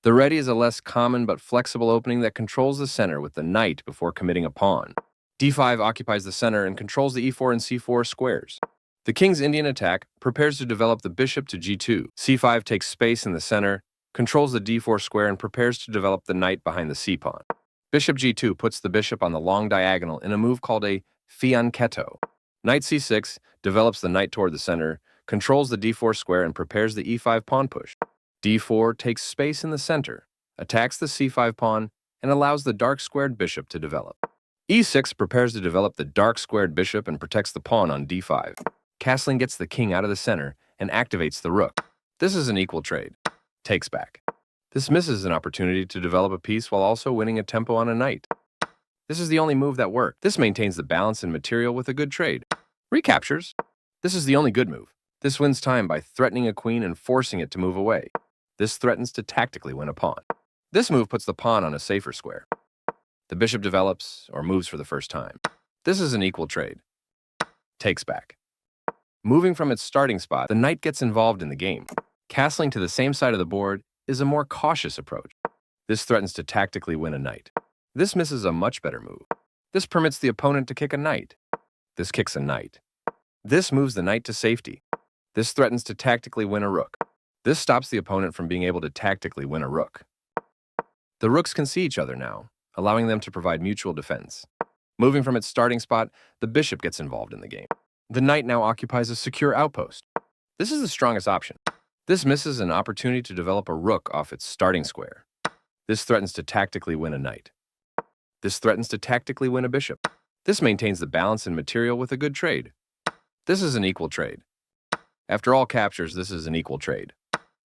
The ready is a less common but flexible opening that controls the center with the knight before committing a pawn. d5 occupies the center and controls the e4 and c4 squares. The king's Indian attack prepares to develop the bishop to g2. c5 takes space in the center, controls the d4 square, and prepares to develop the knight behind the c-pawn. Bishop g2 puts the bishop on the long diagonal in a move called a fianchetto. Knight c6 develops the knight toward the center, controls the d4 square, and prepares the e5 pawn push. d4 takes space in the center, attacks the c5 pawn, and allows the dark squared bishop to develop. e6 prepares to develop the dark squared bishop and protects the pawn on d5. Castling gets the king out of the center and activates the rook. This is an equal trade. Takes back. This misses an opportunity to develop a piece while also winning a tempo on a knight. This is the only move that worked. This maintains the balance in material with a good trade. Recaptures. This is the only good move. This wins time by threatening a queen and forcing it to move away. This threatens to tactically win a pawn. This move puts the pawn on a safer square. The bishop develops or moves for the first time. This is an equal trade. Takes back. Moving from its starting spot, the knight gets involved in the game. Castling to the same side of the board is a more cautious approach. This threatens to tactically win a knight. This misses a much better move. This permits the opponent to kick a knight. This kicks a knight. This moves the knight to safety. This threatens to tactically win a rook. This stops the opponent from being able to tactically win a rook. The rooks can see each other now, allowing them to provide mutual defense. Moving from its starting spot, the bishop gets involved in the game. The knight now occupies a secure outpost. This is the strongest option. This misses an opportunity to develop a rook off its starting square. This threatens to tactically win a knight. This threatens to tactically win a bishop. This maintains the balance in material with a good trade. This is an equal trade. After all captures, this is an equal trade.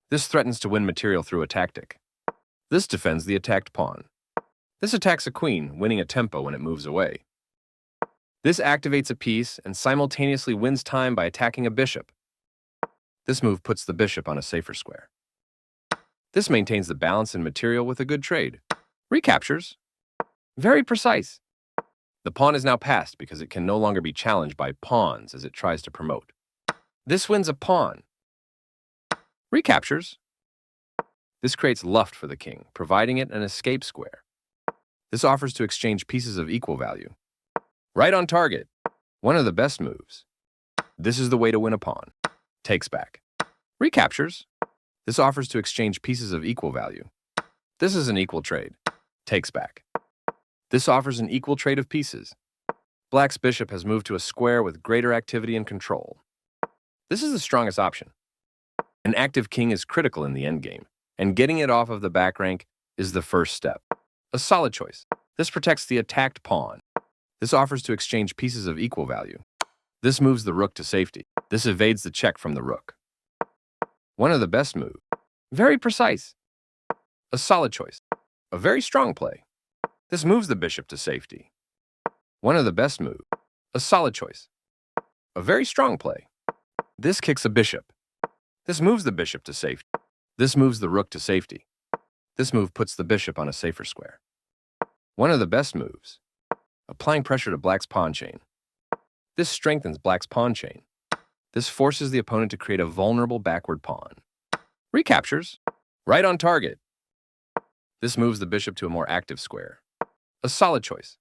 This threatens to win material through a tactic. This defends the attacked pawn. This attacks a queen, winning a tempo when it moves away. This activates a piece and simultaneously wins time by attacking a bishop. This move puts the bishop on a safer square. This maintains the balance in material with a good trade. Recaptures. Very precise. The pawn is now passed because it can no longer be challenged by pawns as it tries to promote. This wins a pawn. Recaptures. This creates luft for the king, providing it an escape square. This offers to exchange pieces of equal value. Right on target. One of the best moves. This is the way to win a pawn. Takes back. Recaptures. This offers to exchange pieces of equal value. This is an equal trade. Takes back. This offers an equal trade of pieces. Black's bishop has moved to a square with greater activity and control. This is the strongest option. An active king is critical in the endgame, and getting it off of the back rank is the first step. A solid choice. This protects the attacked pawn. This offers to exchange pieces of equal value. This moves the rook to safety. This evades the check from the rook. One of the best moves. Very precise. A solid choice. A very strong play. This moves the bishop to safety. One of the best moves. A solid choice. A very strong play. This kicks a bishop. This moves the bishop to safety. This moves the rook to safety. This move puts the bishop on a safer square. One of the best moves. Applying pressure to Black's pawn chain. This strengthens Black's pawn chain. This forces the opponent to create a vulnerable backward pawn. Recaptures. Right on target. This moves the bishop to a more active square. A solid choice.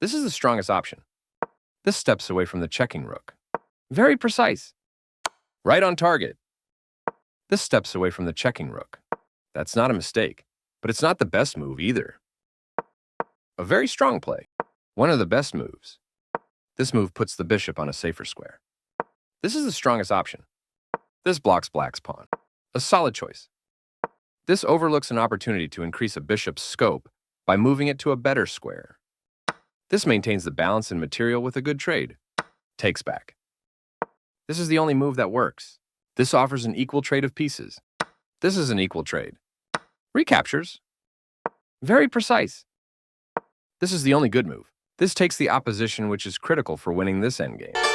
This is the strongest option. This steps away from the checking rook. Very precise. Right on target. This steps away from the checking rook. That's not a mistake, but it's not the best move either. A very strong play. One of the best moves. This move puts the bishop on a safer square. This is the strongest option. This blocks Black's pawn. A solid choice. This overlooks an opportunity to increase a bishop's scope by moving it to a better square. This maintains the balance in material with a good trade. Takes back. This is the only move that works. This offers an equal trade of pieces. This is an equal trade. Recaptures. Very precise. This is the only good move. This takes the opposition, which is critical for winning this endgame.